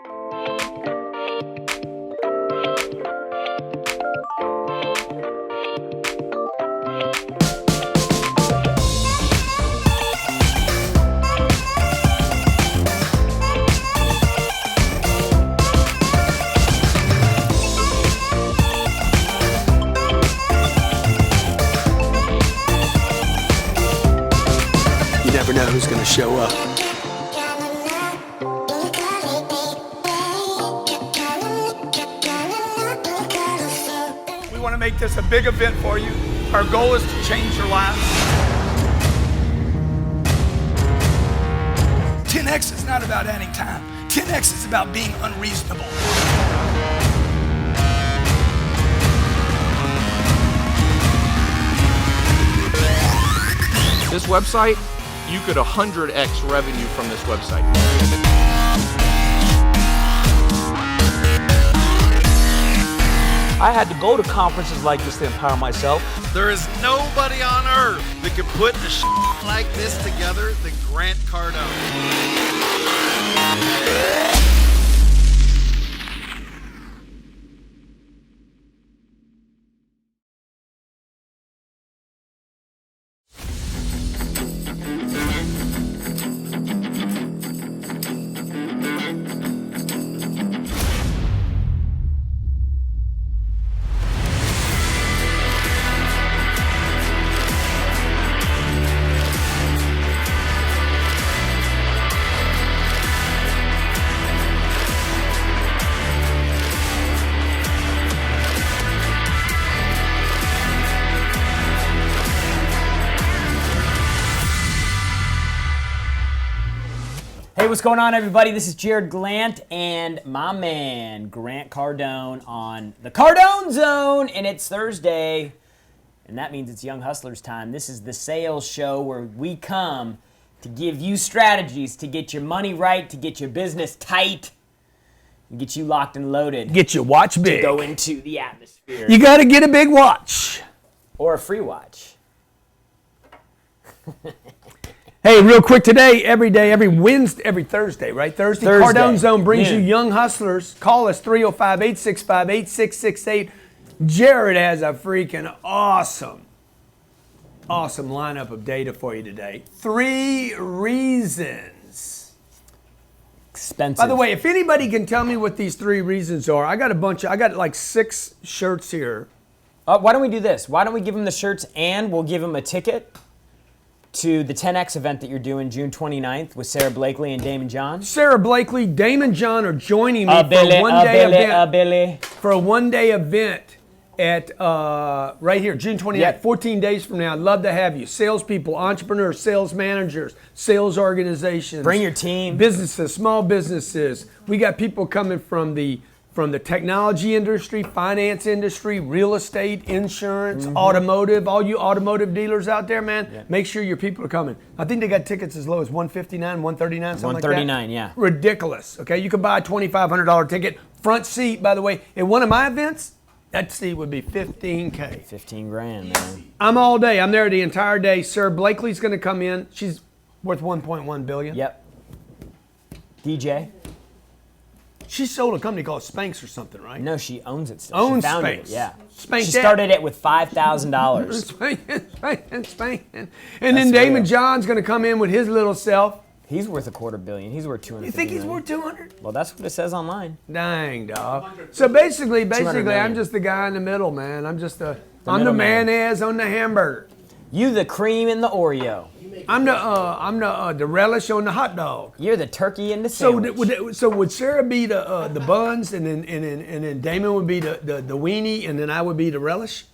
You never know who's going to show up. We want to make this a big event for you. Our goal is to change your lives. 10X is not about adding time. 10X is about being unreasonable. This website, you could 100x revenue from this website. I had to go to conferences like this to empower myself. There is nobody on earth that could put the shit like this together than Grant Cardone. Hey, what's going on, everybody? This is Jared Glant and my man, Grant Cardone, on the Cardone Zone, and it's Thursday, and that means it's Young Hustlers time. This is the sales show where we come to give you strategies to get your money right, to get your business tight, and get you locked and loaded. Get your watch big. To go into the atmosphere. You got to get a big watch. Or a free watch. Hey, real quick today, every day, every Wednesday, every Thursday, right? Thursday. Cardone Zone brings you Young Hustlers. Call us 305-865-8668. Jared has a freaking awesome lineup of data for you today. 3 reasons. Expensive. By the way, if anybody can tell me what these 3 reasons are, I got like 6 shirts here. Why don't we do this? Why don't we give them the shirts and we'll give them a ticket to the 10X event that you're doing June 29th with Sarah Blakely and Damon John. Sarah Blakely, Damon John are joining me for a one-day event at right here, June 29th, Yep. 14 days from now. I'd love to have you. Salespeople, entrepreneurs, sales managers, sales organizations. Bring your team. Businesses, small businesses. We got people coming from the technology industry, finance industry, real estate, insurance, automotive, all you automotive dealers out there, man, make sure your people are coming. I think they got tickets as low as $159, $139, something like that. $139, yeah. Ridiculous, okay? You can buy a $2,500 ticket. Front seat, by the way, at one of my events, that seat would be $15K. 15 grand, man. I'm all day. I'm there the entire day. Sarah Blakely's going to come in. She's worth $1.1 billion. Yep. DJ. She sold a company called Spanx or something, right? No, she owns it still. Owns she founded Spanx. it, yeah. Spanx she that. started it with $5,000. Spanking. And then Damon John's going to come in with his little self. He's worth $250 million. He's worth 200. You think he's worth 200? Well, that's what it says online. Dang, dog. So basically, I'm just the guy in the middle, man. I'm just I'm the mayonnaise on the hamburger. You the cream in the Oreo. I'm the relish on the hot dog. You're the turkey in the sandwich. So would Sarah be the buns, and then Damon would be the weenie, and then I would be the relish?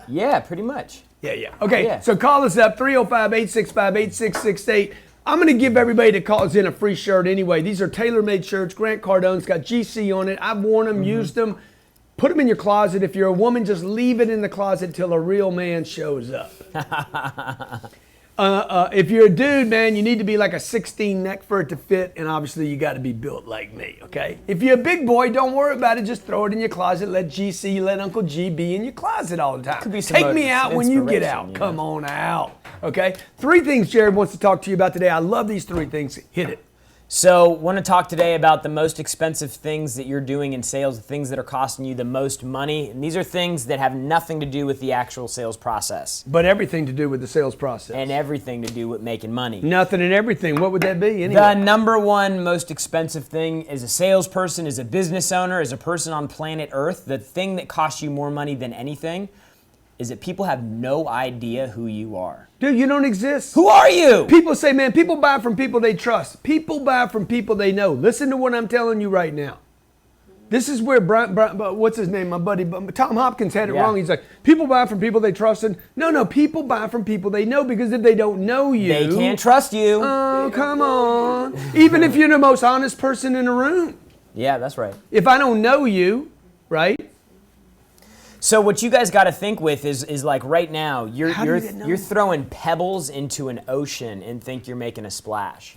Yeah, pretty much. Yeah. Okay, Yeah. So call us up, 305-865-8668. I'm going to give everybody that calls in a free shirt anyway. These are tailor-made shirts. Grant Cardone's got GC on it. I've worn them, used them. Put them in your closet. If you're a woman, just leave it in the closet till a real man shows up. If you're a dude, man, you need to be like a 16 neck for it to fit, and obviously you got to be built like me, okay? If you're a big boy, don't worry about it. Just throw it in your closet. Let GC, let Uncle G be in your closet all the time. Could be some Take me out when you get out. yeah. Come on out, okay? 3 things Jared wants to talk to you about today. I love these 3 things. Hit it. So, want to talk today about the most expensive things that you're doing in sales, the things that are costing you the most money. And these are things that have nothing to do with the actual sales process. But everything to do with the sales process. And everything to do with making money. Nothing and everything. What would that be anyway? The number one most expensive thing as a salesperson, as a business owner, as a person on planet Earth, the thing that costs you more money than anything is that people have no idea who you are. Dude, you don't exist. Who are you? People say, man, people buy from people they trust. People buy from people they know. Listen to what I'm telling you right now. This is where what's his name, my buddy, Tom Hopkins had it wrong. He's like, people buy from people they trust. And no, people buy from people they know, because if they don't know you, they can't trust you. Oh, come on. Even if you're the most honest person in the room. Yeah, that's right. If I don't know you, right? So what you guys got to think with is like right now, you're throwing pebbles into an ocean and think you're making a splash.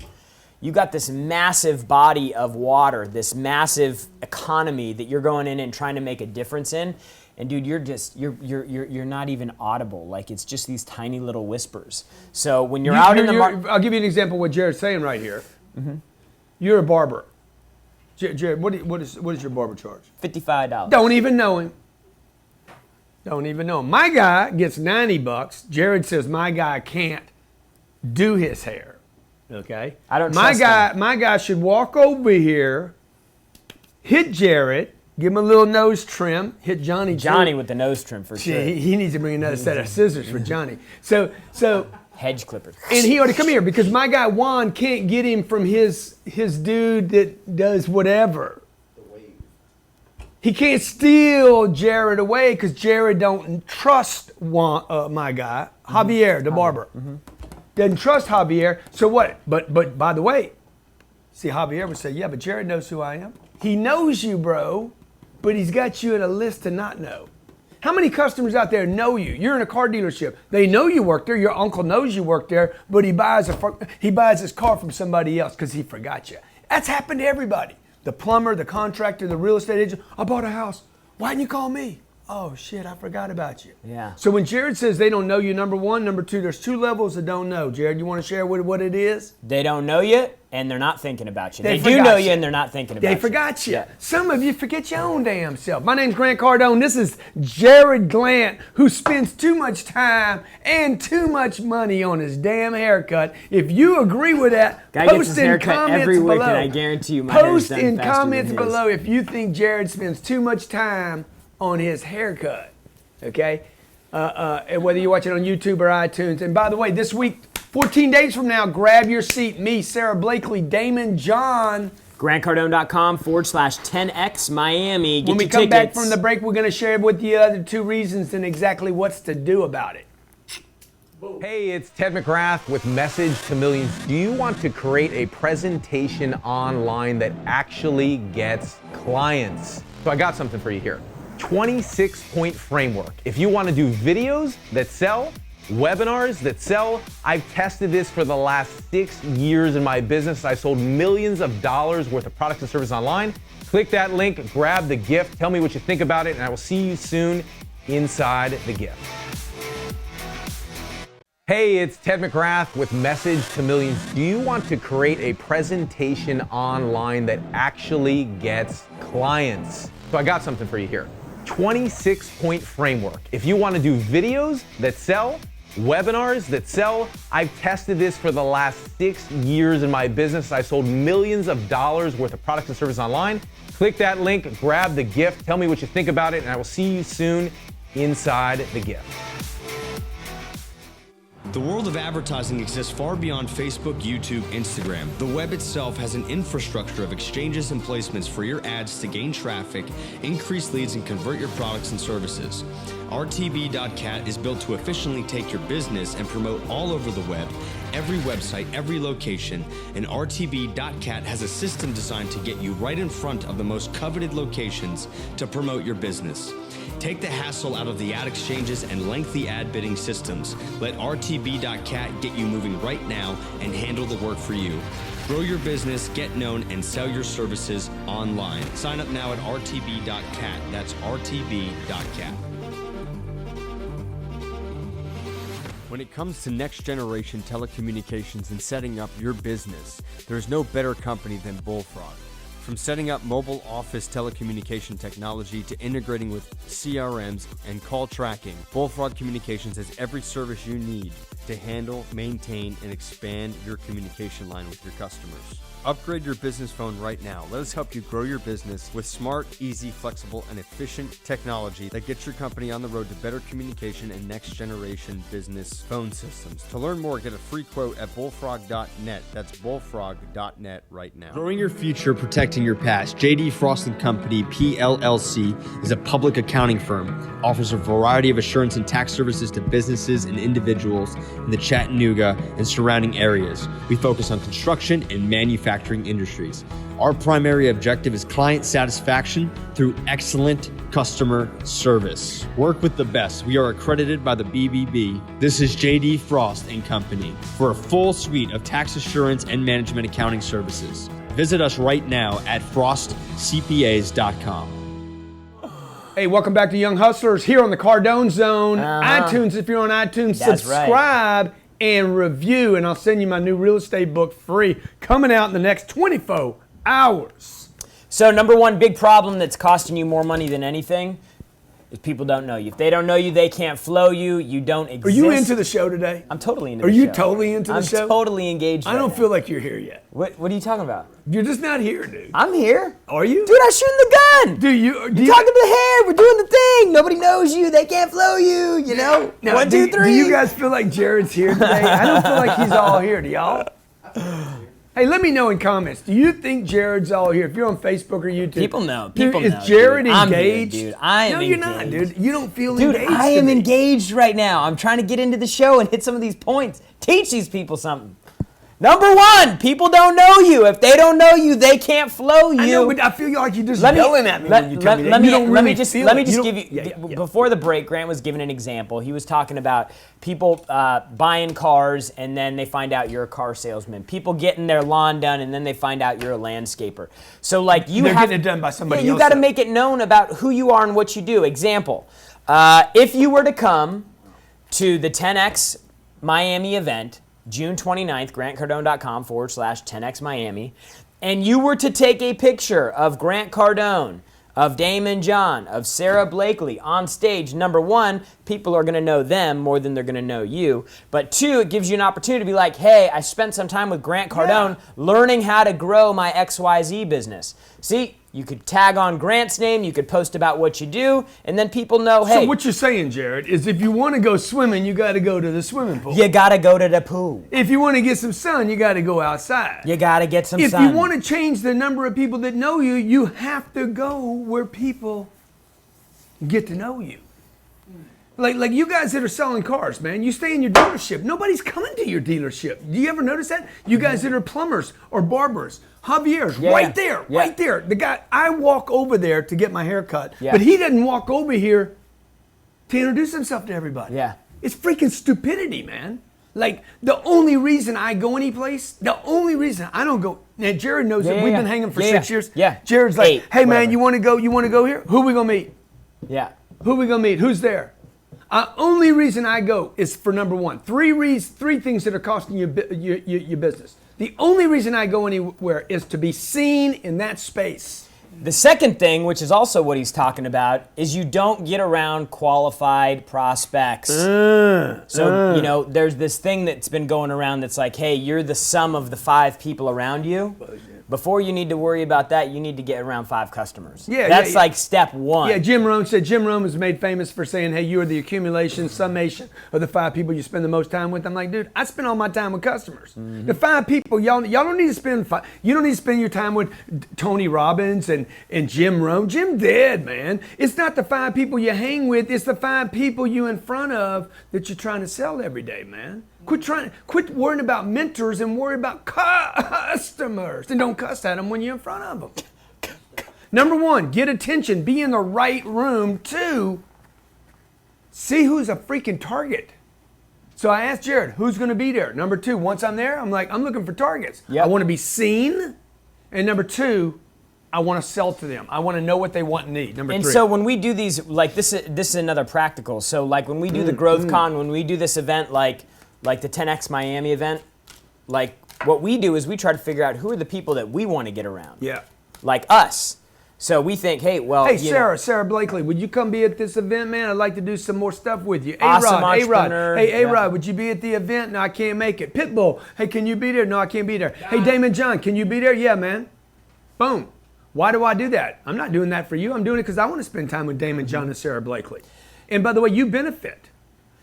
You got this massive body of water, this massive economy that you're going in and trying to make a difference in. And dude, you're not even audible. Like, it's just these tiny little whispers. So when you're out in the market, I'll give you an example of what Jared's saying right here. Mm-hmm. You're a barber. Jared, what is your barber charge? $55. Don't even know him. Don't even know him. My guy gets $90. Jared says my guy can't do his hair. Okay? I don't trust him. My guy should walk over here, hit Jared, give him a little nose trim, hit Johnny. Johnny with the nose trim for sure. He needs to bring another set of scissors for Johnny. So hedge clippers. and he ought to come here, because my guy Juan can't get him from his dude that does whatever. He can't steal Jared away, because Jared don't trust my guy, Javier, the barber. Mm-hmm. Doesn't trust Javier. So what? But by the way, see, Javier would say, yeah, but Jared knows who I am. He knows you, bro, but he's got you in a list to not know. How many customers out there know you? You're in a car dealership. They know you work there. Your uncle knows you work there, but he buys his car from somebody else because he forgot you. That's happened to everybody. The plumber, the contractor, the real estate agent. I bought a house. Why didn't you call me? Oh, shit, I forgot about you. Yeah. So when Jared says they don't know you, number one. Number two, there's two levels that don't know. Jared, you want to share what it is? They don't know you, and they're not thinking about you. They do forgot know you, and they're not thinking about you. They forgot you. Yeah. Some of you forget your own damn self. My name's Grant Cardone. This is Jared Glant, who spends too much time and too much money on his damn haircut. If you agree with that, Guy post gets his in haircut comments every week, below. and I guarantee you my hair's Post done in faster comments than his. below if you think Jared spends too much time on his haircut. Okay? And whether you watch it on YouTube or iTunes. And by the way, this week, 14 days from now, grab your seat. Me, Sarah Blakely, Damon, John. GrantCardone.com/10X Miami. Get When we your come back tickets. from the break, we're going to share with you the two reasons and exactly what's to do about it. Hey, it's Ted McGrath with Message to Millions. Do you want to create a presentation online that actually gets clients? So I got something for you here. 26-point framework. If you want to do videos that sell, webinars that sell, I've tested this for the last 6 years in my business. I sold millions of dollars worth of products and services online. Click that link, grab the gift, tell me what you think about it, and I will see you soon inside the gift. Hey, it's Ted McGrath with Message to Millions. Do you want to create a presentation online that actually gets clients? So I got something for you here. 26-point framework. If you want to do videos that sell, webinars that sell, I've tested this for the last 6 years in my business. I sold millions of dollars worth of products and services online. Click that link, grab the gift, tell me what you think about it, and I will see you soon inside the gift. The world of advertising exists far beyond Facebook, YouTube, Instagram. The web itself has an infrastructure of exchanges and placements for your ads to gain traffic, increase leads, and convert your products and services. RTB.cat is built to efficiently take your business and promote all over the web, every website, every location, and RTB.cat has a system designed to get you right in front of the most coveted locations to promote your business. Take the hassle out of the ad exchanges and lengthy ad bidding systems. Let RTB.cat get you moving right now and handle the work for you. Grow your business, get known, and sell your services online. Sign up now at RTB.cat. That's RTB.cat. When it comes to next generation telecommunications and setting up your business, there's no better company than Bullfrog. From setting up mobile office telecommunication technology to integrating with CRMs and call tracking, Bullfrog Communications has every service you need to handle, maintain, and expand your communication line with your customers. Upgrade your business phone right now. Let us help you grow your business with smart, easy, flexible, and efficient technology that gets your company on the road to better communication and next generation business phone systems. To learn more, get a free quote at bullfrog.net. That's bullfrog.net right now. Growing your future, protecting your past. JD Frost & Company, PLLC, is a public accounting firm. Offers a variety of assurance and tax services to businesses and individuals in the Chattanooga and surrounding areas. We focus on construction and manufacturing industries. Our primary objective is client satisfaction through excellent customer service. Work with the best. We are accredited by the BBB. This is JD Frost & Company for a full suite of tax assurance and management accounting services. Visit us right now at frostcpas.com. Hey, welcome back to Young Hustlers here on the Cardone Zone. iTunes, if you're on iTunes, That's subscribe and review, and I'll send you my new real estate book free, coming out in the next 24 hours. So number one big problem that's costing you more money than anything is people don't know you. If they don't know you, they can't flow you. You don't exist. Are you into the show today? I'm totally into the show. Are you totally into the show? I'm totally engaged I don't right feel now. like you're here yet. What are you talking about? You're just not here, dude. I'm here. Are you? Dude, I'm shooting the gun. Do you? You're talking to the hair. We're doing the thing. Nobody knows you. They can't flow you. You know? Now, 1, 2, 3. Do you guys feel like Jared's here today? I don't feel like he's all here. Do y'all? Hey, let me know in comments. Do you think Jared's all here? If you're on Facebook or YouTube. People know. Dude, People know. is Jared dude. I'm engaged? here, dude. I am No, you're engaged. not, dude. You don't feel Dude, engaged. I to am me. engaged right now. I'm trying to get into the show and hit some of these points. Teach these people something. Number one, people don't know you. If they don't know you, they can't flow you. I know, but I feel like you're just Let me- yelling at me let- when you tell me that. let You me- don't let me really just feel let me it. just You give don't- you yeah. before the break. Grant was giving an example. He was talking about people buying cars and then they find out you're a car salesman. People getting their lawn done and then they find out you're a landscaper. So like you They're have getting it done by somebody you else, got to though. make it known about who you are and what you do. Example: if you were to come to the 10X Miami event, June 29th, grantcardone.com/10X Miami, and you were to take a picture of Grant Cardone, of Damon John, of Sarah Blakely on stage, number one, people are going to know them more than they're going to know you. But two, it gives you an opportunity to be like, hey, I spent some time with Grant Cardone learning how to grow my XYZ business. See, you could tag on Grant's name, you could post about what you do, and then people know, hey. So what you're saying, Jared, is if you want to go swimming, you got to go to the swimming pool. You got to go to the pool. If you want to get some sun, you got to go outside. You got to get some If sun. you want to change the number of people that know you, you have to go where people get to know you. Like you guys that are selling cars, man, you stay in your dealership. Nobody's coming to your dealership. Do you ever notice that? You guys that are plumbers or barbers, Javier's right there. The guy, I walk over there to get my hair cut, but he doesn't walk over here to introduce himself to everybody. Yeah. It's freaking stupidity, man. Like, the only reason I go any place, the only reason I don't go, now Jared knows that we've been hanging for 6 years. Yeah. Jared's like, 8, hey man, whatever. you want to go here? Who we gonna meet? Yeah. Who we gonna meet? Who's there? Only reason I go is for number one. Three things that are costing you your business. The only reason I go anywhere is to be seen in that space. The second thing, which is also what he's talking about, is you don't get around qualified prospects. So, you know, there's this thing that's been going around that's like, hey, you're the sum of the 5 people around you. Before you need to worry about that, you need to get around 5 customers. That's like step 1. Yeah, Jim Rome said Jim Rome is made famous for saying, hey, you are the accumulation, summation of the 5 people you spend the most time with. I'm like, dude, I spend all my time with customers. The 5 people, y'all don't need to spend you don't need to spend your time with Tony Robbins and Jim Rome. Jim dead, man. It's not the 5 people you hang with, it's the 5 people you in front of that you're trying to sell every day, man. Quit worrying about mentors and worry about customers. And don't cuss at them when you're in front of them. Number 1, get attention. Be in the right room. 2, see who's a freaking target. So I asked Jared, who's going to be there? Number 2, once I'm there, I'm like, I'm looking for targets. Yep. I want to be seen. And number 2, I want to sell to them. I want to know what they want and need. Number And 3. so when we do these, like this is another practical. So like when we do the Growth Con, when we do this event, like the 10X Miami event, like what we do is we try to figure out who are the people that we want to get around. Yeah. Like us. So we think, hey, well, Hey, you know, Sarah Blakely, would you come be at this event, man? I'd like to do some more stuff with you. Awesome A-Rod, entrepreneur. Hey, A-Rod, Yeah. would you be at the event? No, I can't make it. Pitbull, hey, can you be there? No, I can't be there. Hey, Damon John, can you be there? Yeah, man. Boom. Why do I do that? I'm not doing that for you. I'm doing it because I want to spend time with Damon John and Sarah Blakely. And by the way, you benefit.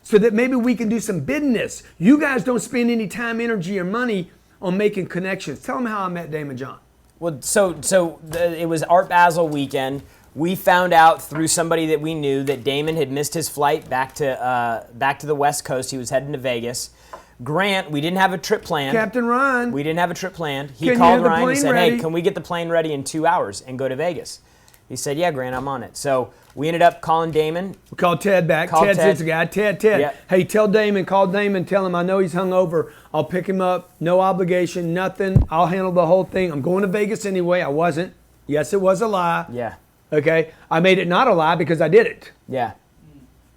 So that maybe we can do some business. You guys don't spend any time, energy, or money on making connections. Tell them how I met Damon John. well, it was Art Basel weekend. We found out through somebody that we knew that Damon had missed his flight back to the West Coast. He was heading to Vegas. Grant, we didn't have a trip planned. Captain Ryan. We didn't have a trip planned. He Can you called have the Ryan and plane said, ready? hey, can we get the plane ready in 2 hours and go to Vegas? He said, yeah, Grant, I'm on it. So we ended up calling Damon. We called Ted back. Called Ted's Ted. the guy. Ted. Yeah. Hey, call Damon, tell him I know he's hungover. I'll pick him up. No obligation, nothing. I'll handle the whole thing. I'm going to Vegas anyway. I wasn't. Yes, it was a lie. Yeah, Okay. I made it not a lie because I did it. yeah.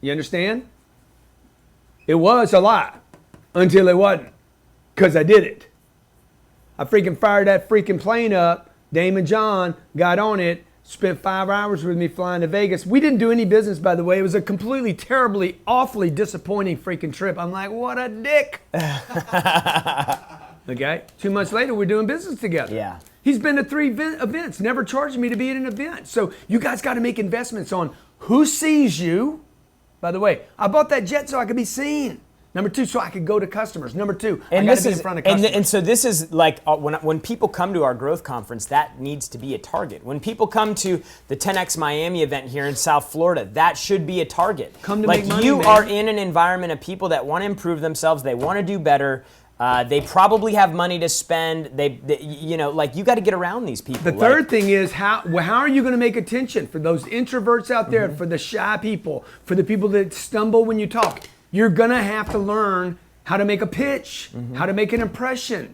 You understand? It was a lie until it wasn't because I did it. I freaking fired that freaking plane up. Damon John got on it, spent 5 hours with me flying to Vegas. We didn't do any business, by the way. It was a completely, terribly, awfully disappointing freaking trip. I'm like, what a dick. Okay. 2 months later, we're doing business together. Yeah. He's been to 3 events, never charged me to be at an event. So you guys got to make investments on who sees you. By the way, I bought that jet so I could be seen. Number 2, so I could go to customers. Number 2, I got to be in front of customers. And so this is like when people come to our growth conference, that needs to be a target. When people come to the 10X Miami event here in South Florida, that should be a target. Come to like make money, you man. are in an environment of people that want to improve themselves, they want to do better. They probably have money to spend. You know, like you got to get around these people. The third thing is how are you going to make attention for those introverts out there, for the shy people, for the people that stumble when you talk? You're going to have to learn how to make a pitch, how to make an impression.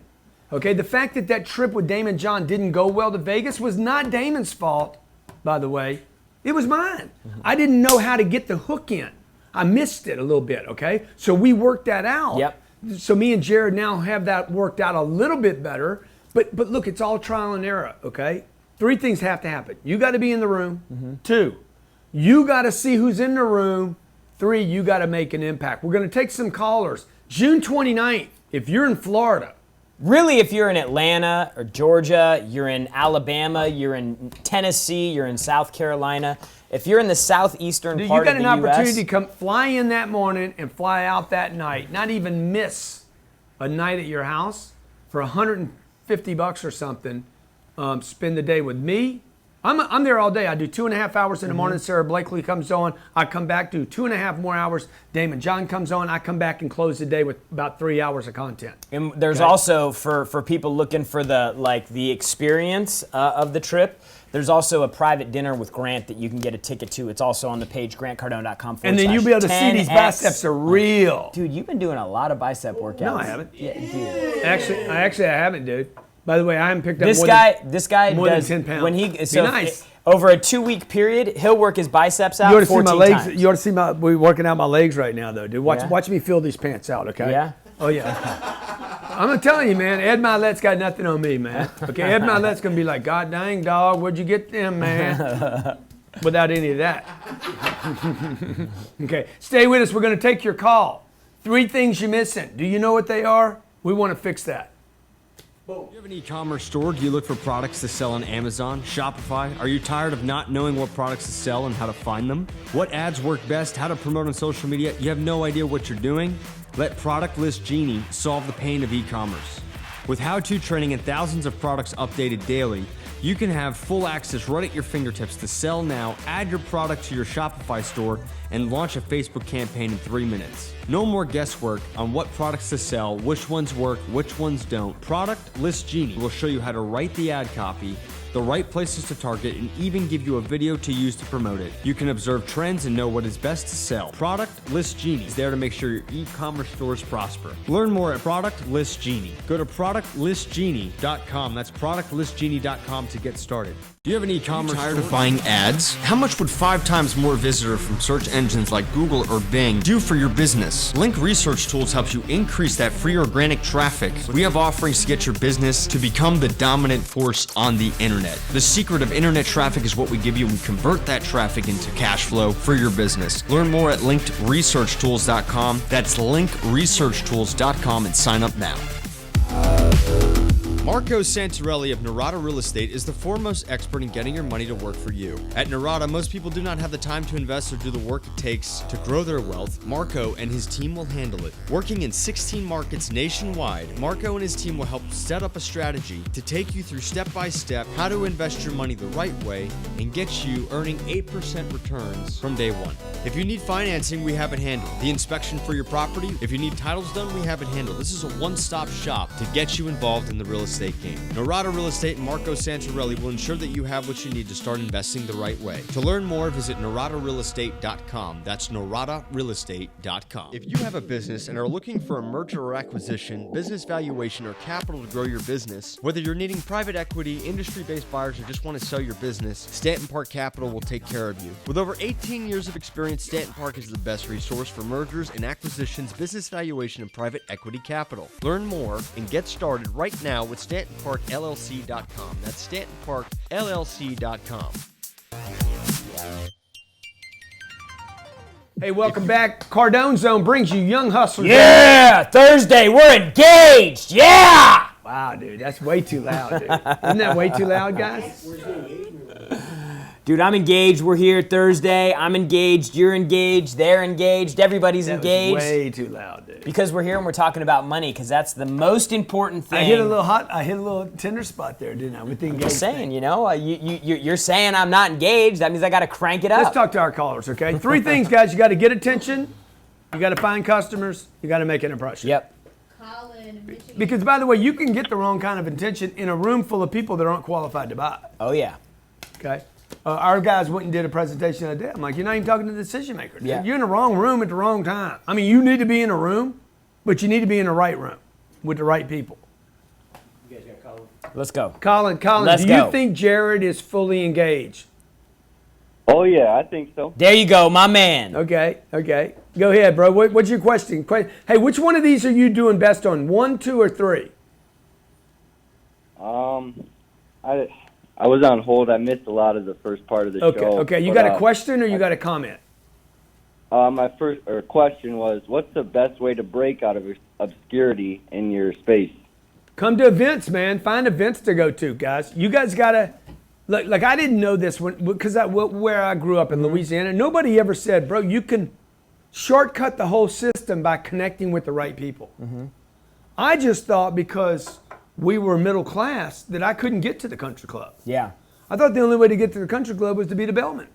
Okay, the fact that trip with Damon John didn't go well to Vegas was not Damon's fault, by the way. It was mine. I didn't know how to get the hook in. I missed it a little bit, okay? So we worked that out. Yep. So me and Jared now have that worked out a little bit better. But look, it's all trial and error, okay? 3 things have to happen. You got to be in the room. 2, you got to see who's in the room. 3, you got to make an impact. We're going to take some callers. June 29th, if you're in Florida. Really, if you're in Atlanta or Georgia, you're in Alabama, you're in Tennessee, you're in South Carolina. If you're in the southeastern Dude, part you of got the an U.S., opportunity to come fly in that morning and fly out that night. Not even miss a night at your house for $150 or something. Spend the day with me. I'm there all day. I do 2.5 hours in the morning. Sarah Blakely comes on. I come back, do 2.5 more hours. Damon John comes on. I come back and close the day with about 3 hours of content. And there's also for people looking for the experience of the trip. There's also a private dinner with Grant that you can get a ticket to. It's also on the page grantcardone.com. And then you'll be able to see these biceps are real. Dude, you've been doing a lot of bicep workouts. No, I haven't. Yeah, dude. Actually, I haven't, dude. By the way, I haven't picked up This more guy than does 10 pounds. when he Be so nice. over a 2-week period, he'll work his biceps out You ought to see 14 my legs. times. You ought to see we're working out my legs right now, though, dude. Yeah. Watch me fill these pants out, okay? Yeah? Oh yeah. I'm telling you, man. Ed Milet's got nothing on me, man. Okay, Ed Milet's gonna be like, God dang, dog, where'd you get them, man? Without any of that. Okay, stay with us. We're gonna take your call. 3 things you're missing. Do you know what they are? We want to fix that. Do you have an e-commerce store? Do you look for products to sell on Amazon, Shopify? Are you tired of not knowing what products to sell and how to find them? What ads work best, how to promote on social media? You have no idea what you're doing? Let Product List Genie solve the pain of e-commerce. With how-to training and thousands of products updated daily, you can have full access right at your fingertips to sell now, add your product to your Shopify store, and launch a Facebook campaign in 3 minutes. No more guesswork on what products to sell, which ones work, which ones don't. Product List Genie will show you how to write the ad copy, the right places to target, and even give you a video to use to promote it. You can observe trends and know what is best to sell. Product List Genie is there to make sure your e-commerce stores prosper. Learn more at Product List Genie. Go to productlistgenie.com. That's productlistgenie.com to get started. Do you have an e-commerce tired of buying ads? How much would 5 times more visitor from search engines like Google or Bing do for your business? Link Research Tools helps you increase that free organic traffic. We have offerings to get your business to become the dominant force on the internet. The secret of internet traffic is what we give you, and we convert that traffic into cash flow for your business. Learn more at linkedresearchtools.com. That's linkresearchtools.com and sign up now. Marco Santarelli of Narada Real Estate is the foremost expert in getting your money to work for you. At Narada, most people do not have the time to invest or do the work it takes to grow their wealth. Marco and his team will handle it. Working in 16 markets nationwide, Marco and his team will help set up a strategy to take you through step-by-step how to invest your money the right way and get you earning 8% returns from day one. If you need financing, we have it handled. The inspection for your property, if you need titles done, we have it handled. This is a one-stop shop to get you involved in the real estate game. Narada Real Estate and Marco Santarelli will ensure that you have what you need to start investing the right way. To learn more, visit naradarealestate.com. That's naradarealestate.com. If you have a business and are looking for a merger or acquisition, business valuation, or capital to grow your business, whether you're needing private equity, industry-based buyers, or just want to sell your business, Stanton Park Capital will take care of you. With over 18 years of experience, Stanton Park is the best resource for mergers and acquisitions, business valuation, and private equity capital. Learn more and get started right now with StantonParkLLC.com. That's StantonParkLLC.com. Hey, welcome back. Cardone Zone brings you young hustlers. Yeah, Thursday, we're engaged. Yeah. Wow, dude, that's way too loud, dude. Isn't that way too loud, guys? Dude, I'm engaged. We're here Thursday. I'm engaged. You're engaged. They're engaged. Everybody's That was engaged. way too loud, dude. Because we're here and we're talking about money, because that's the most important thing. I hit a little tender spot there, didn't I? With the engagement. Just saying, you know, you're saying I'm not engaged. That means I got to crank it up. Let's talk to our callers, okay? 3 things, guys. You got to get attention. You got to find customers. You got to make an impression. Yep. Because, by the way, you can get the wrong kind of attention in a room full of people that aren't qualified to buy. Oh, yeah. Okay? Our guys went and did a presentation the other day. I'm like, you're not even talking to the decision maker. Yeah. You're in the wrong room at the wrong time. I mean, you need to be in a room, but you need to be in the right room with the right people. You guys got Colin? Let's go. Colin, Let's do go. you think Jared is fully engaged? Oh, yeah, I think so. There you go, my man. Okay. Go ahead, bro. What's your question? Hey, which one of these are you doing best on? 1, 2, or 3? I was on hold. I missed a lot of the first part of the show. Okay. You got a question or you got a comment? My first question was, what's the best way to break out of obscurity in your space? Come to events, man. Find events to go to, guys. You guys got to, like I didn't know this because where I grew up in Louisiana, nobody ever said, bro, you can shortcut the whole system by connecting with the right people. Mm-hmm. I just thought because we were middle class that I couldn't get to the country club. Yeah. I thought the only way to get to the country club was to be the bellman.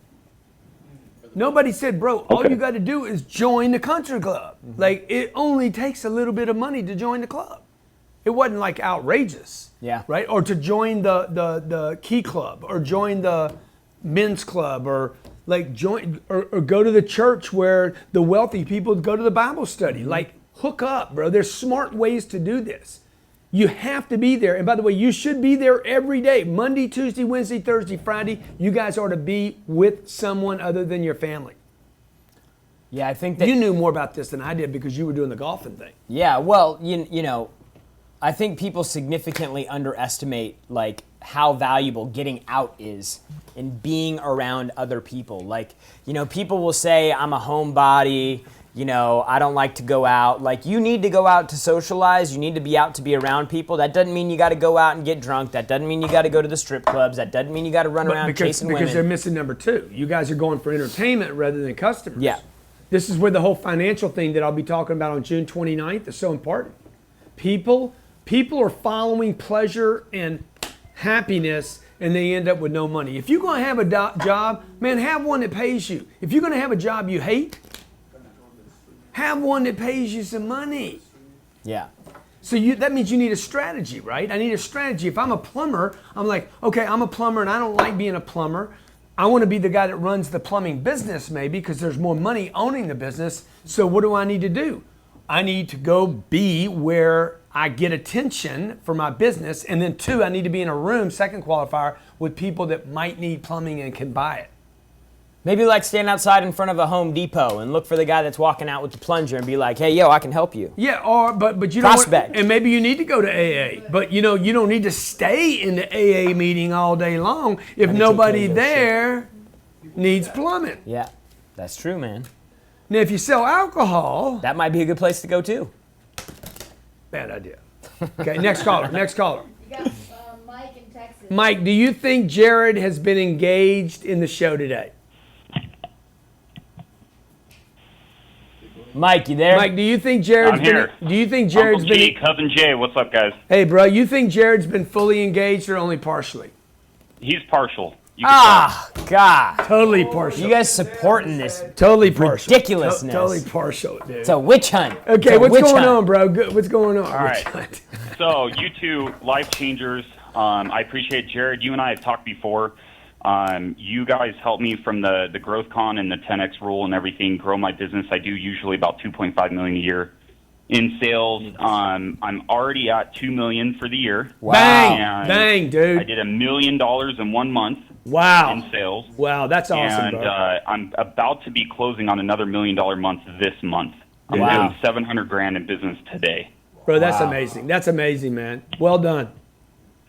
Nobody said, bro, all you got to do is join the country club. Mm-hmm. Like, it only takes a little bit of money to join the club. It wasn't like outrageous. Yeah. Right? Or to join the key club or join the men's club or like join or go to the church where the wealthy people go to the Bible study. Mm-hmm. Like, hook up, bro. There's smart ways to do this. You have to be there. And by the way, you should be there every day. Monday, Tuesday, Wednesday, Thursday, Friday. You guys are to be with someone other than your family. Yeah, I think that you knew more about this than I did because you were doing the golfing thing. Yeah, well, you know, I think people significantly underestimate like how valuable getting out is and being around other people. Like, you know, people will say I'm a homebody. You know, I don't like to go out. Like, you need to go out to socialize. You need to be out to be around people. That doesn't mean you got to go out and get drunk. That doesn't mean you got to go to the strip clubs. That doesn't mean you got to run around chasing women. Because they're missing number 2. You guys are going for entertainment rather than customers. Yeah. This is where the whole financial thing that I'll be talking about on June 29th is so important. People are following pleasure and happiness, and they end up with no money. If you're going to have a job, man, have one that pays you. If you're going to have a job you hate, have one that pays you some money. Yeah. So that means you need a strategy, right? I need a strategy. If I'm a plumber, I'm like, okay, I'm a plumber and I don't like being a plumber. I want to be the guy that runs the plumbing business maybe because there's more money owning the business. So what do I need to do? I need to go be where I get attention for my business. And then 2, I need to be in a room, second qualifier, with people that might need plumbing and can buy it. Maybe like stand outside in front of a Home Depot and look for the guy that's walking out with the plunger and be like, hey, yo, I can help you. Yeah, but you Prospect. don't. And maybe you need to go to AA, but you don't need to stay in the AA meeting all day long if nobody there needs plumbing. Yeah, that's true, man. Now, if you sell alcohol, that might be a good place to go too. Bad idea. Okay, next caller. Next caller. You got Mike in Texas. Mike, do you think Jared has been engaged in the show today? Mike, you there? Mike, do you think Jared's I'm here. Do you think Jared's Uncle G, Cousin Jay, what's up, guys? Hey, bro, you think Jared's been fully engaged or only partially? He's partial. God. Totally partial. You guys supporting this totally partial. ridiculousness. Totally partial, dude. It's a witch hunt. Okay, what's going on, bro? What's going on? All right. So, you two, life changers. I appreciate Jared. You and I have talked before. You guys helped me from the growth con and the 10x rule and everything grow my business. I do usually about 2.5 million a year in sales. I'm already at 2 million for the year. Wow. Bang, dude. I did $1 million in 1 month. Wow. In sales. Wow, that's awesome, and, bro. I'm about to be closing on another $1 million month this month. I'm doing $700,000 in business today. Bro, that's amazing. That's amazing, man. Well done.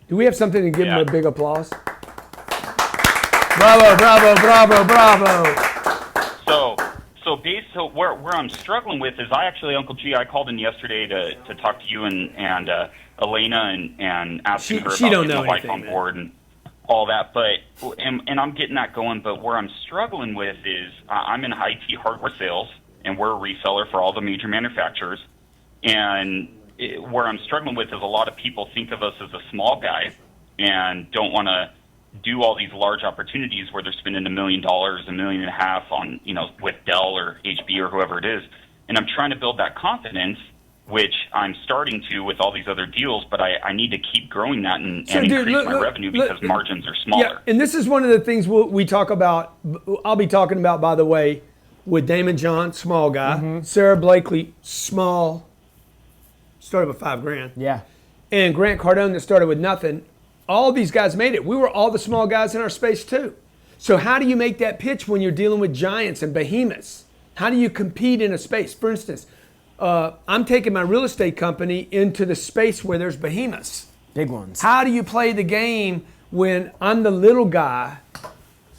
Do we have something to give him a big applause? Bravo, bravo, bravo, bravo. So where I'm struggling with is Uncle G, I called in yesterday to talk to you and Elena and asking her about getting my wife on board and all that. But and I'm getting that going. But where I'm struggling with is I'm in IT hardware sales and we're a reseller for all the major manufacturers. And where I'm struggling with is a lot of people think of us as a small guy and don't want to do all these large opportunities where they're spending $1 million, $1.5 million on, with Dell or HP or whoever it is. And I'm trying to build that confidence, which I'm starting to with all these other deals, but I need to keep growing that and increase my revenue because margins are smaller. Yeah, and this is one of the things we talk about. I'll be talking about, by the way, with Damon John, small guy, Sarah Blakely, small, started with $5,000. Yeah. And Grant Cardone that started with nothing. All these guys made it. We were all the small guys in our space too. So how do you make that pitch when you're dealing with giants and behemoths? How do you compete in a space? For instance, I'm taking my real estate company into the space where there's behemoths. Big ones. How do you play the game when I'm the little guy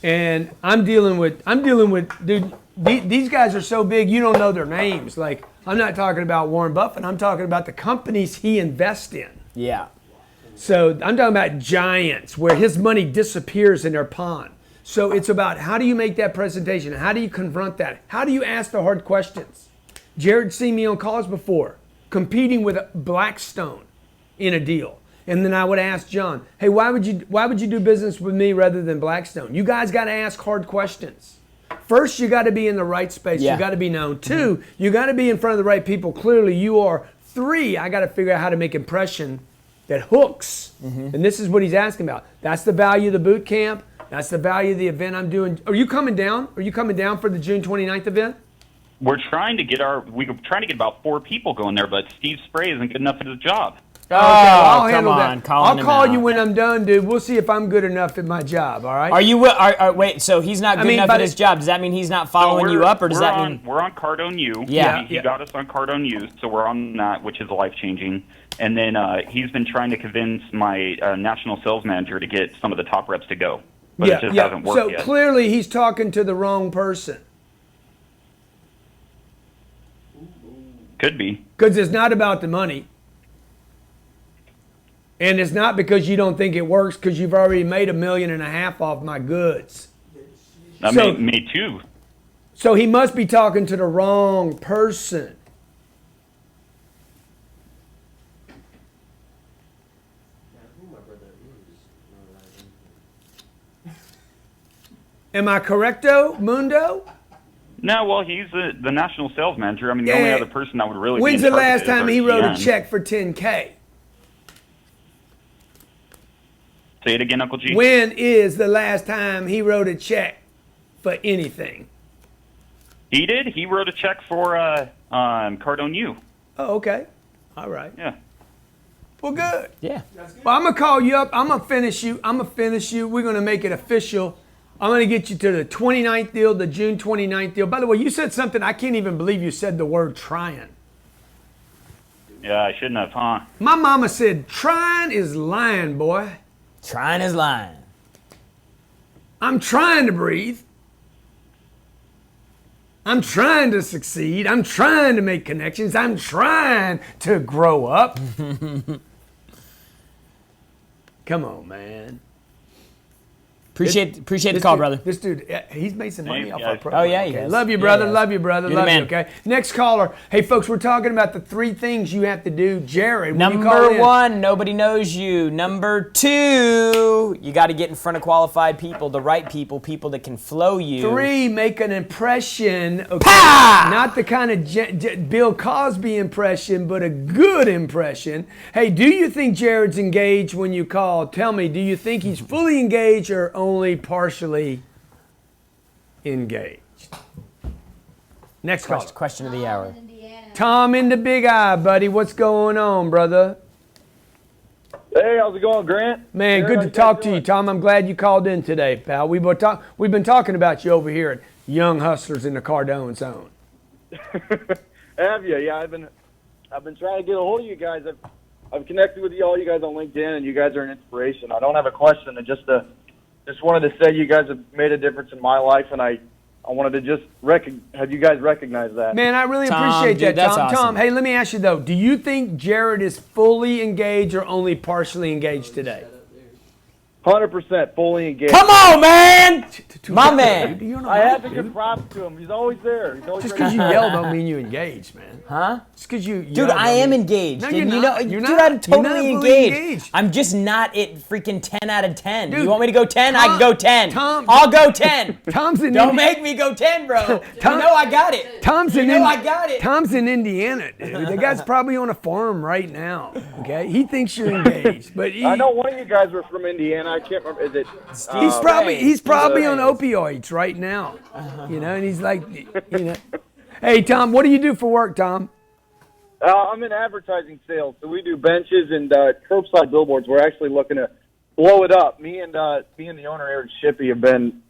and I'm dealing with, dude, these guys are so big you don't know their names. Like, I'm not talking about Warren Buffett. I'm talking about the companies he invests in. Yeah. So I'm talking about giants where his money disappears in their pond. So it's about how do you make that presentation? How do you confront that? How do you ask the hard questions? Jared's seen me on calls before, competing with Blackstone in a deal. And then I would ask John, hey, why would you do business with me rather than Blackstone? You guys got to ask hard questions. First, you got to be in the right space. Yeah. You got to be known. 2, you got to be in front of the right people. Clearly you are. 3, I got to figure out how to make impression that hooks. And this is what he's asking about. That's the value of the boot camp. That's the value of the event I'm doing. Are you coming down? Are you coming down for the June 29th event? We're trying to get about 4 people going there, but Steve Spray isn't good enough for the job. Okay, well, I'll handle on, that. I'll call you when I'm done, dude. We'll see if I'm good enough at my job. All right. Are you? Wait. So he's not good enough at his job. Does that mean he's not following you up, or does that mean we're on Cardone U? Yeah. He got us on Cardone U, so we're on that, which is life changing. And then he's been trying to convince my national sales manager to get some of the top reps to go, but it just hasn't worked yet. So clearly he's talking to the wrong person. Could be. Because it's not about the money. And it's not because you don't think it works, because you've already made $1.5 million off my goods. Me too. So he must be talking to the wrong person. Am I correcto, Mundo? No, well, he's the national sales manager. I mean, the only other person that would really. When's be in the charge last of it is time our he wrote a GM. check for $10K? Say it again, Uncle G. When is the last time he wrote a check for anything? He did. He wrote a check for Cardone U. Oh, okay. All right. Yeah. Well, good. Yeah. Well, I'm gonna call you up. I'm gonna finish you. We're gonna make it official. I'm gonna get you to the 29th deal, the June 29th deal. By the way, you said something. I can't even believe you said the word trying. Yeah, I shouldn't have, huh? My mama said trying is lying, boy. Trying is lying. I'm trying to breathe. I'm trying to succeed. I'm trying to make connections. I'm trying to grow up. Come on, man. Appreciate the call, brother. This dude, he's made some money off our guys. program. Oh, yeah, he okay. has. Love you, brother. Yeah, he has. Love you, brother. You're the Love you, man. okay? Next caller. Hey, folks, we're talking about the 3 things you have to do. Jared, when you call Number in, 1, nobody knows you. Number 2, you got to get in front of qualified people, the right people that can flow you. 3, make an impression. Okay? Pa! Not the kind of Bill Cosby impression, but a good impression. Hey, do you think Jared's engaged when you call? Tell me, do you think he's fully engaged or only partially engaged? Next call. Question of the hour. In Indiana. Tom in the Big Eye, buddy. What's going on, brother? Hey, how's it going, Grant? Man, Jared, good how to you talk guys to you, doing? Tom. I'm glad you called in today, pal. We've been talking about you over here at Young Hustlers in the Cardone Zone. Have you? Yeah, I've been trying to get a hold of you guys. I've connected with all you guys on LinkedIn, and you guys are an inspiration. I don't have a question, and just wanted to say you guys have made a difference in my life, and I wanted to just have you guys recognize that. Man, I really Tom, appreciate dude, that, that's Tom. awesome. Tom, hey, let me ask you though, do you think Jared is fully engaged or only partially engaged today? 100% fully engaged. Come on, man! My man. You're not I right, have to dude. give props to him. He's always there. He's always Just ready because you to yell help. don't mean you engaged, man. Huh? Just because you Dude, yell I don't am mean- engaged. No, and you're you not. know, You're dude, not. I'm You're totally not fully engaged. engaged. I'm just not at freaking 10 out of 10. Dude, you want me to go 10? I can go 10. Tom- I'll go 10. Tom's in Don't Indi- make me go 10, bro. Tom- You know I got it. Tom's You in know Indi- I got it. Tom's in Indiana, dude. The guy's probably on a farm right now. Okay, he thinks you're engaged, but I know one of you guys were from Indiana. I can't remember. Is it? he's probably on Right. opioids right now. You know, and he's like, you know. Hey, Tom, what do you do for work, Tom? I'm in advertising sales, so we do benches and curbside billboards. We're actually looking to blow it up. Me and the owner, Eric Shippey, have been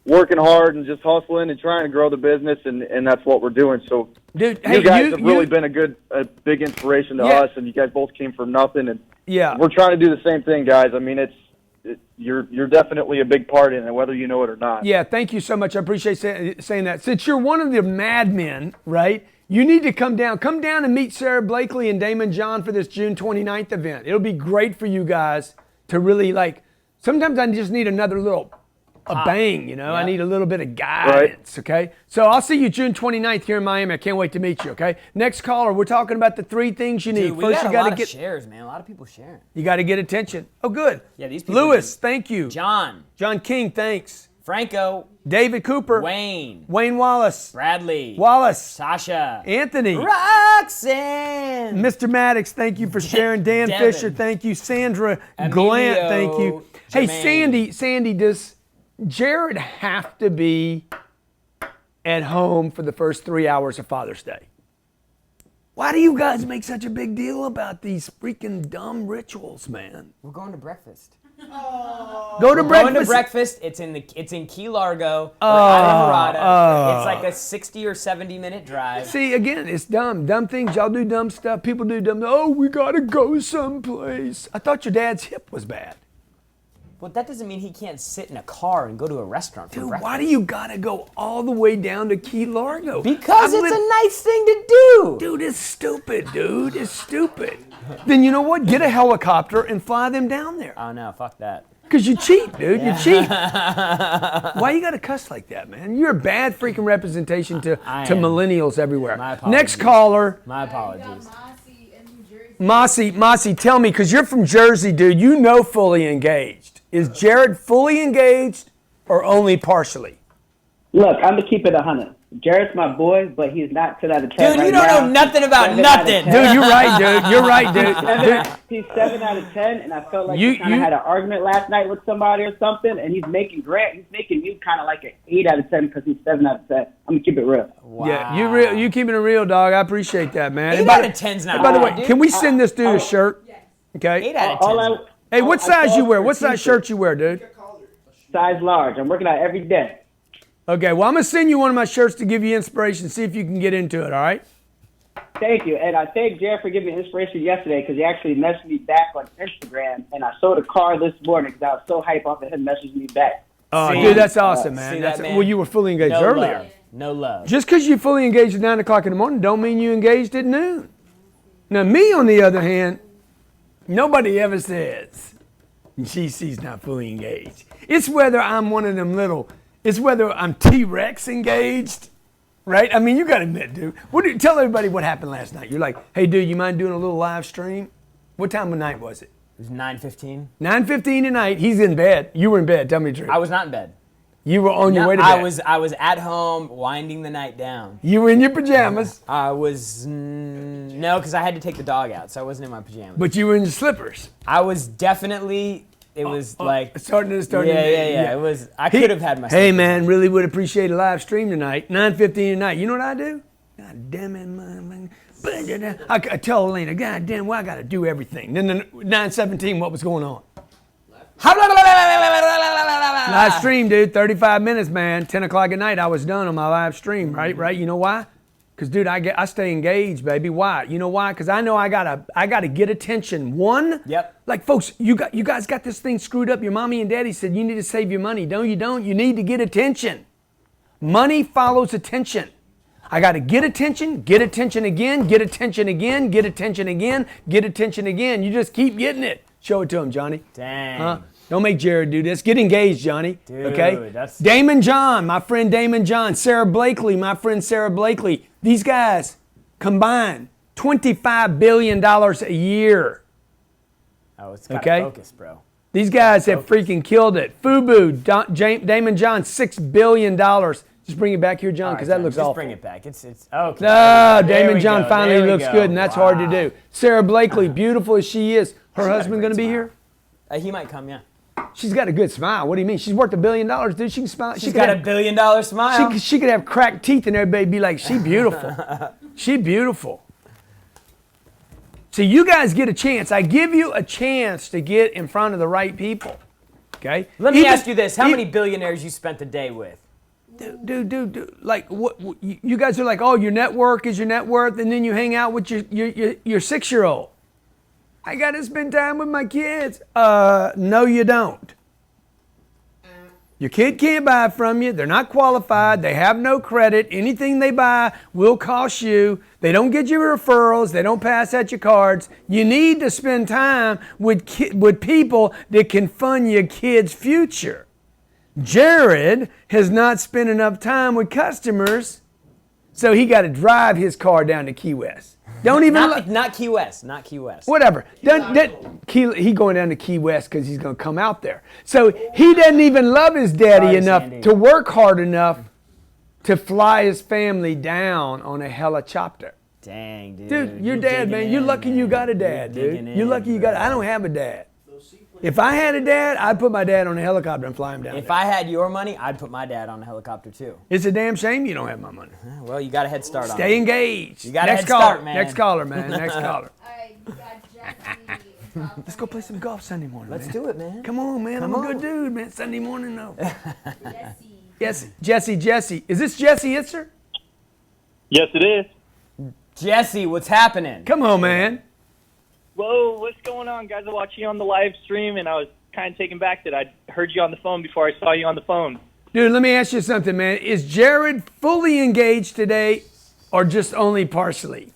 working hard and just hustling and trying to grow the business, and that's what we're doing. So, Dude, you hey, guys have really been a big inspiration to Yeah. us, and you guys both came from nothing, and Yeah. we're trying to do the same thing, guys. I mean, you're definitely a big part in it, whether you know it or not. Yeah, thank you so much. I appreciate saying that. Since you're one of the madmen, right, you need to come down. Come down and meet Sarah Blakely and Damon John for this June 29th event. It'll be great for you guys to really, like, sometimes I just need another little bang, you know. I need a little bit of guidance, okay? So I'll see you June 29th here in Miami. I can't wait to meet you, okay? Next caller, we're talking about the 3 things you need. Dude, we First, got you a got lot to of get shares, man. A lot of people sharing. You got to get attention. Oh, good. Yeah, these people Lewis, thank you. John. John King, thanks. Franco. David Cooper. Wayne. Wayne Wallace. Bradley. Wallace. Sasha. Anthony. Roxanne. Mr. Maddox, thank you for sharing. Dan Devin. Fisher, thank you. Sandra Emilio Glant, thank you. Hey, Jermaine. Sandy, does Jared have to be at home for the first 3 hours of Father's Day? Why do you guys make such a big deal about these freaking dumb rituals, man? We're going to breakfast. Go to We're breakfast. going to breakfast. It's in Key Largo. We're out in Murata. It's like a 60 or 70 minute drive. See, again, it's dumb. Dumb things. Y'all do dumb stuff. People do dumb. Oh, we gotta go someplace. I thought your dad's hip was bad. But that doesn't mean he can't sit in a car and go to a restaurant for Dude, breakfast. why do you gotta go all the way down to Key Largo? Because I've it's lived- a nice thing to do. Dude, it's stupid, dude. It's stupid. Then you know what? Get a helicopter and fly them down there. Oh no, fuck that. Because you cheat, dude. You cheat. Why you gotta cuss like that, man? You're a bad freaking representation to I am. millennials everywhere. My apologies. Next caller. My apologies. Mossy, tell me, because you're from Jersey, dude, you know fully engaged. Is Jared fully engaged or only partially? Look, I'm gonna keep it 100. Jared's my boy, but he's not 10 out of 10. Dude, you don't know nothing about nothing. Dude, you're right, dude. You're right, dude. He's 7 out of 10, and I felt like he kind of had an argument last night with somebody or something, and he's making you kind of like an 8 out of 10 because he's 7 out of 10. I'm gonna keep it real. Wow. Yeah, you keeping it real, dog. I appreciate that, man. 8 out of 10's not By the way, bad, dude. can we send this dude a shirt? Okay. 8 out of 10. Hey, what size you wear? What size shirt you wear, dude? Size large. I'm working out every day. Okay, well, I'm going to send you one of my shirts to give you inspiration, see if you can get into it, all right? Thank you. And I thank Jared for giving me inspiration yesterday because he actually messaged me back on Instagram, and I sold a car this morning because I was so hyped off of him messaging me back. Oh, dude, that's awesome, man. Well, you were fully engaged earlier. Love. No love. Just because you're fully engaged at 9 o'clock in the morning don't mean you engaged at noon. Now, me, on the other hand, nobody ever says GC's not fully engaged. It's whether I'm one of them little... It's whether I'm T-Rex engaged, right? I mean, you got to admit, dude. Tell everybody what happened last night. You're like, hey, dude, you mind doing a little live stream? What time of night was it? It was 9:15. 9:15 at night. He's in bed. You were in bed. Tell me the truth. I was not in bed. You were on your way to bed. I was at home winding the night down. You were in your pajamas. I was no, because I had to take the dog out, so I wasn't in my pajamas. But you were in your slippers. I was definitely. It was like starting. Yeah. It was. I could have had my. Hey man, really would appreciate a live stream tonight. 9:15 at night. You know what I do? God damn it, man. I tell Elena, God damn, well, I got to do everything. Then the 9:17, what was going on? Live stream, dude. 35 minutes, man. 10 o'clock at night, I was done on my live stream. Right. You know why? Because, dude, I stay engaged, baby. Why? You know why? Because I know I gotta get attention. One. Yep. Like, folks, you guys got this thing screwed up. Your mommy and daddy said you need to save your money. No, you don't. You need to get attention. Money follows attention. I got to get attention again, get attention again, get attention again, get attention again. You just keep getting it. Show it to him, Johnny. Dang. Huh? Don't make Jared do this. Get engaged, Johnny. Dude, okay? that's... Damon John, my friend Damon John. Sarah Blakely, my friend Sarah Blakely. These guys combined $25 billion a year. Oh, it's got to focus, bro. These guys have freaking killed it. FUBU, Damon John, $6 billion. Just bring it back here, John, because that looks awful. Just bring it back. It's okay. No, Damon John finally looks good, and that's hard to do. Sarah Blakely, beautiful as she is. Her husband going to be here? He might come, yeah. She's got a good smile. What do you mean? She's worth $1 billion, dude. She can smile. She's got a $1 billion smile. She could have cracked teeth, and everybody be like, "She beautiful. She beautiful." So you guys get a chance. I give you a chance to get in front of the right people. Okay. Let me ask you this: how many billionaires you spent a day with? Dude, like what? You guys are like, oh, your network is your net worth, and then you hang out with your 6-year-old. I got to spend time with my kids. No, you don't. Your kid can't buy from you. They're not qualified. They have no credit. Anything they buy will cost you. They don't get you referrals. They don't pass out your cards. You need to spend time with people that can fund your kid's future. Jared has not spent enough time with customers, so he got to drive his car down to Key West. Don't even not Key West, not Key West. Whatever. He going down to Key West because he's going to come out there. So he doesn't even love his daddy enough to work hard enough to fly his family down on a helicopter. Dang, dude. Dude, your dad, man. You're lucky you got a dad, dude. You're lucky you got. I don't have a dad. If I had a dad, I'd put my dad on a helicopter and fly him down. If I had your money, I'd put my dad on a helicopter too. It's a damn shame you don't have my money. Well, you got a head start on it. Stay engaged. You got a head start, man. Next caller, man. Next caller. All right, you got Jesse. Let's go play some golf Sunday morning. Let's do it, man. Come on, man. I'm a good dude, man. Sunday morning, though. Jesse. Is this Jesse Itzer? Yes, it is. Jesse, what's happening? Come on, man. Whoa, what's going on, guys? I watched you on the live stream, and I was kind of taken back that I heard you on the phone before I saw you on the phone. Dude, let me ask you something, man. Is Jared fully engaged today or just only partially?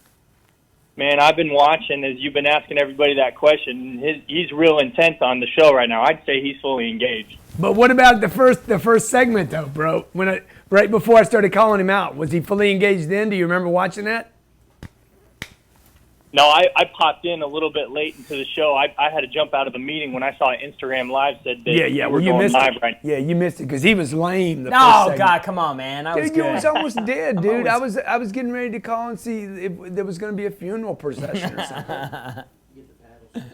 Man, I've been watching as you've been asking everybody that question. He's real intense on the show right now. I'd say he's fully engaged. But what about the first segment, though, bro? Right before I started calling him out, was he fully engaged then? Do you remember watching that? No, I popped in a little bit late into the show. I had to jump out of the meeting when I saw Instagram Live said that Yeah. you Well, were you going missed live it. right now. Yeah, you missed it because he was lame. The first No, segment. God, come on, man. I was Dude, good. you was almost dead, dude. I always- was getting ready to call and see if there was going to be a funeral procession or something.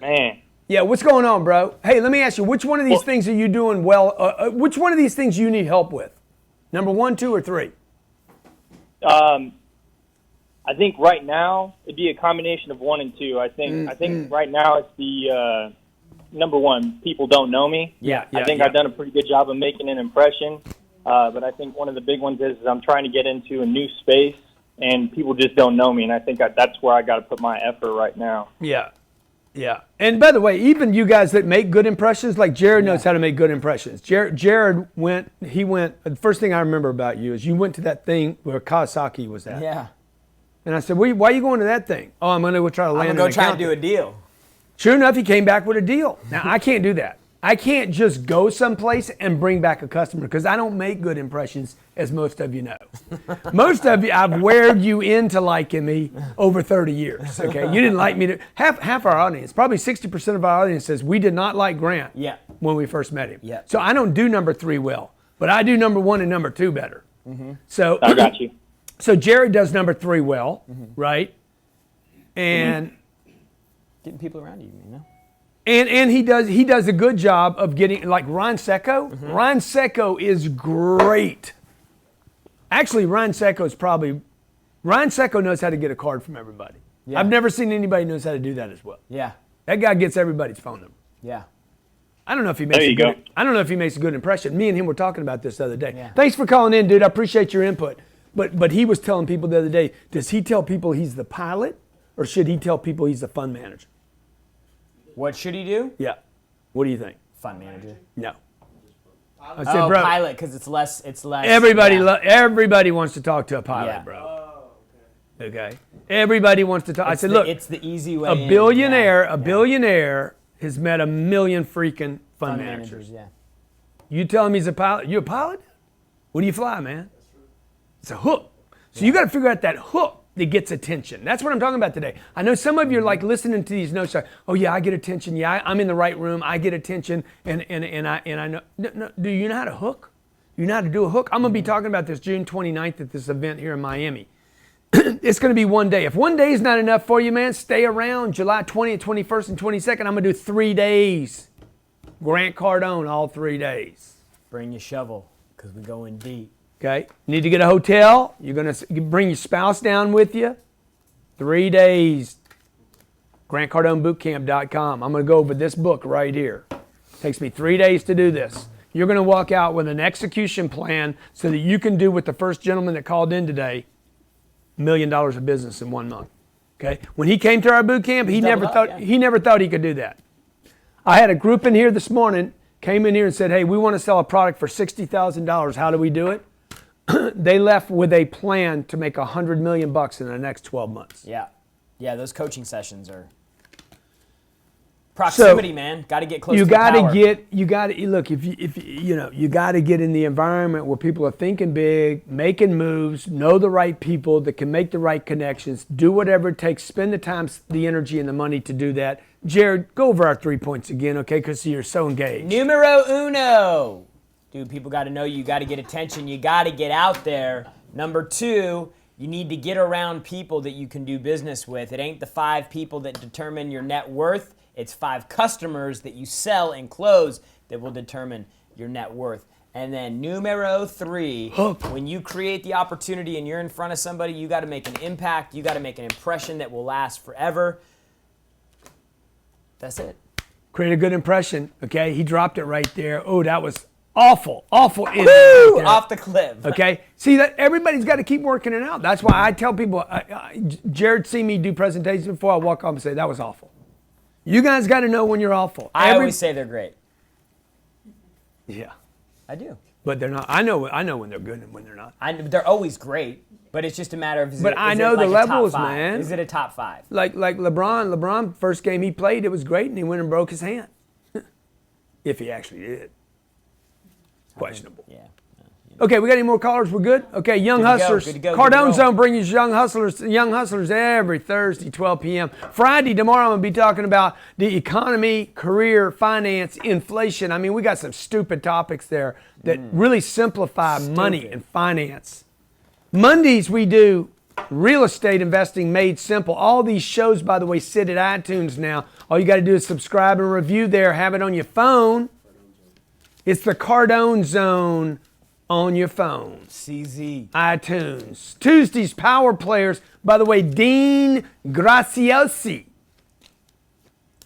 Man. Yeah, what's going on, bro? Hey, let me ask you, which one of these things are you doing well? Which one of these things you need help with? Number 1, 2, or 3? I think right now it'd be a combination of 1 and 2. I think right now it's the number 1. People don't know me. Yeah. I think I've done a pretty good job of making an impression. But I think one of the big ones is I'm trying to get into a new space, and people just don't know me. And I think that's where I got to put my effort right now. Yeah. Yeah. And by the way, even you guys that make good impressions, like Jared knows how to make good impressions. Jared went, the first thing I remember about you is you went to that thing where Kawasaki was at. Yeah. And I said, why are you going to that thing? Oh, I'm going to go try to land I'm going an to go try account to do a deal. Sure enough, he came back with a deal. Now, I can't do that. I can't just go someplace and bring back a customer because I don't make good impressions, as most of you know. Most of you, I've weared you into liking me over 30 years, okay? You didn't like me. Half our audience, probably 60% of our audience says we did not like Grant when we first met him. Yeah. So I don't do number 3 well, but I do number 1 and number 2 better. So I got you. So Jared does number 3 well, right? And getting people around you, you know? And he does a good job of getting, like Ron Secco. Ron Secco is great. Actually, Ron Secco knows how to get a card from everybody. Yeah. I've never seen anybody who knows how to do that as well. Yeah. That guy gets everybody's phone number. Yeah. I don't know if he There you go. I don't know if he makes a good impression. Me and him were talking about this the other day. Yeah. Thanks for calling in, dude. I appreciate your input. But he was telling people the other day, does he tell people he's the pilot or should he tell people he's the fund manager? What should he do? Yeah. What do you think? Fund manager. No. I said, bro, pilot, because it's less. Everybody wants to talk to a pilot, Yeah. bro. Okay. Everybody wants to talk. I said, look, it's the easy way. a billionaire has met a million freaking fund managers. Yeah. You tell him he's a pilot. You a pilot? What do you fly, man? It's a hook. So you got to figure out that hook that gets attention. That's what I'm talking about today. I know some of you are like listening to these notes like, oh yeah, I get attention. Yeah, I'm in the right room. I get attention. And I know. No, do you know how to hook? You know how to do a hook? I'm going to be talking about this June 29th at this event here in Miami. It's going to be one day. If one day is not enough for you, man, stay around. July 20th, 21st, and 22nd, I'm going to do 3 days. Grant Cardone, all 3 days. Bring your shovel, because we're going deep. Okay, need to get a hotel. You're going to bring your spouse down with you. 3 days. GrantCardoneBootCamp.com. I'm going to go over this book right here. Takes me 3 days to do this. You're going to walk out with an execution plan so that you can do what the first gentleman that called in today, $1 million of business in 1 month. Okay, when he came to our boot camp, he never thought he could do that. I had a group in here this morning, came in here and said, hey, we want to sell a product for $60,000. How do we do it? They left with a plan to make $100 million in the next 12 months. Yeah. Yeah, those coaching sessions are proximity, man. Got to get close to the power. You got to look, if you got to get in the environment where people are thinking big, making moves, know the right people that can make the right connections, do whatever it takes, spend the time, the energy, and the money to do that. Jared, go over our 3 points again, okay, because you're so engaged. Numero uno. Dude, people got to know you. You got to get attention. You got to get out there. Number 2, you need to get around people that you can do business with. It ain't the 5 people that determine your net worth. It's 5 customers that you sell and close that will determine your net worth. And then numero 3, when you create the opportunity and you're in front of somebody, you got to make an impact. You got to make an impression that will last forever. That's it. Create a good impression, okay? He dropped it right there. Oh, that was awful. Woo! Off the cliff. Okay? See, that everybody's got to keep working it out. That's why I tell people, Jared see me do presentations before I walk off and say, that was awful. You guys got to know when you're awful. I always say they're great. Yeah. I do. But they're not. I know when they're good and when they're not. They're always great, but it's just a matter of is but it, I is know it like the a top levels, 5? man. Is it a top 5? Like LeBron. LeBron, first game he played, it was great, and he went and broke his hand. If he actually did. Questionable. Yeah. Okay, we got any more callers? We're good? Okay, Young Hustlers. Cardone Zone brings young hustlers every Thursday, 12 p.m. Friday, tomorrow, I'm going to be talking about the economy, career, finance, inflation. I mean, we got some stupid topics there that really simplify money and finance. Mondays, we do real estate investing made simple. All these shows, by the way, sit at iTunes now. All you got to do is subscribe and review there. Have it on your phone. It's the Cardone Zone on your phone. CZ. iTunes. Tuesdays, Power Players. By the way, Dean Graziosi.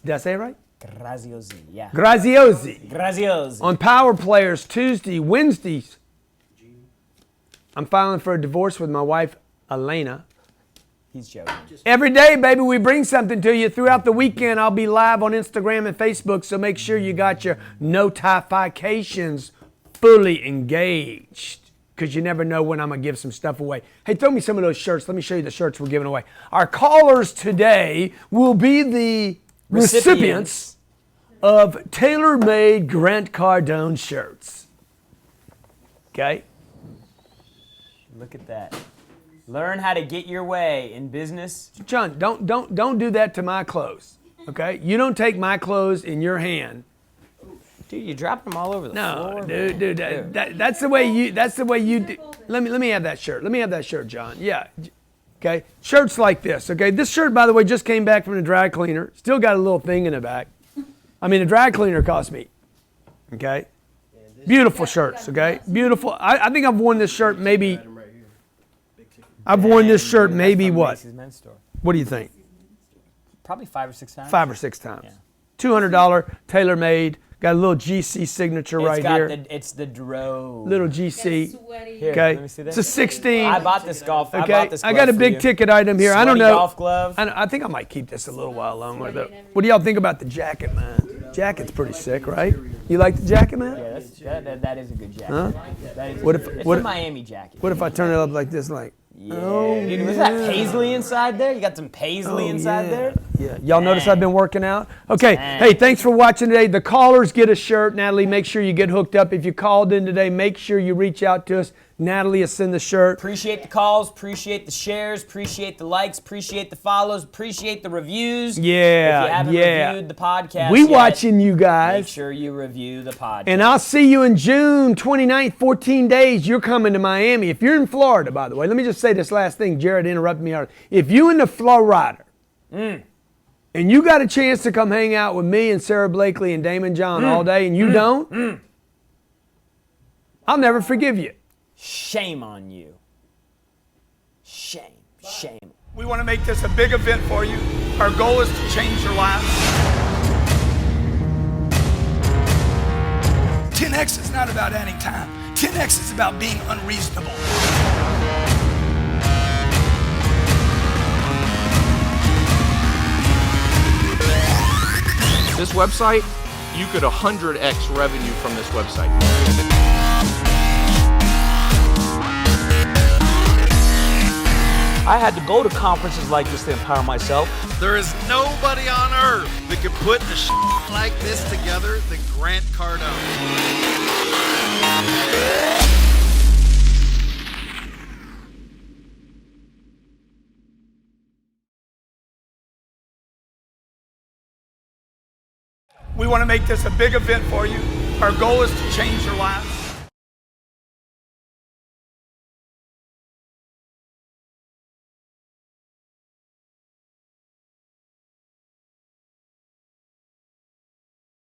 Did I say it right? Graziosi, yeah. Graziosi. On Power Players, Tuesday, Wednesdays. I'm filing for a divorce with my wife, Elena. He's joking. Every day, baby, we bring something to you. Throughout the weekend, I'll be live on Instagram and Facebook, so make sure you got your notifications fully engaged, because you never know when I'm going to give some stuff away. Hey, throw me some of those shirts. Let me show you the shirts we're giving away. Our callers today will be the recipients of tailor-made Grant Cardone shirts. Okay? Look at that. Learn how to get your way in business. John, don't do that to my clothes. Okay? You don't take my clothes in your hand. Dude, you're dropping them all over the floor. No, dude, that's the way you do. Let me have that shirt. Let me have that shirt, John. Yeah. Okay. Shirts like this. Okay. This shirt, by the way, just came back from the dry cleaner. Still got a little thing in the back. I mean, the dry cleaner cost me. Okay. Beautiful shirts. Okay. Beautiful. I think I've worn this shirt maybe. I've worn this shirt maybe what? What do you think? Probably 5 or 6 times. 5 or 6 times. Yeah. $200 tailor-made. Got a little GC signature right here. It's the Dro. Little GC. Here, okay. Let me see that. It's a 16. I bought this golf. Okay. I bought this glove I got a big for you. ticket item here. Sweaty I don't know. Golf glove. I think I might keep this a little while longer though. What do y'all think about the jacket, man? Jacket's pretty sick, right? You like the jacket, man? Yeah, that is a good jacket. Huh? That is It's a Miami jacket. What if I turn it up like this, like? Yeah. Dude, was that paisley inside there? You got some paisley inside there? Yeah. Y'all notice I've been working out? Okay. Hey, thanks for watching today. The callers get a shirt. Natalie, make sure you get hooked up. If you called in today, make sure you reach out to us. Natalie will send the shirt. Appreciate the calls. Appreciate the shares. Appreciate the likes. Appreciate the follows. Appreciate the reviews. Yeah. If you haven't reviewed the podcast We yet, watching you guys. make sure you review the podcast. And I'll see you in June 29th, 14 days. You're coming to Miami. If you're in Florida, by the way, let me just say this last thing. Jared interrupted me earlier. If you in the Florida and you got a chance to come hang out with me and Sarah Blakely and Damon John all day and you don't, I'll never forgive you. Shame on you. Shame. We want to make this a big event for you. Our goal is to change your life. 10X is not about adding time. 10X is about being unreasonable. This website, you could 100x revenue from this website. I had to go to conferences like this to empower myself. There is nobody on earth that can put a like this together than Grant Cardone. We want to make this a big event for you. Our goal is to change your life.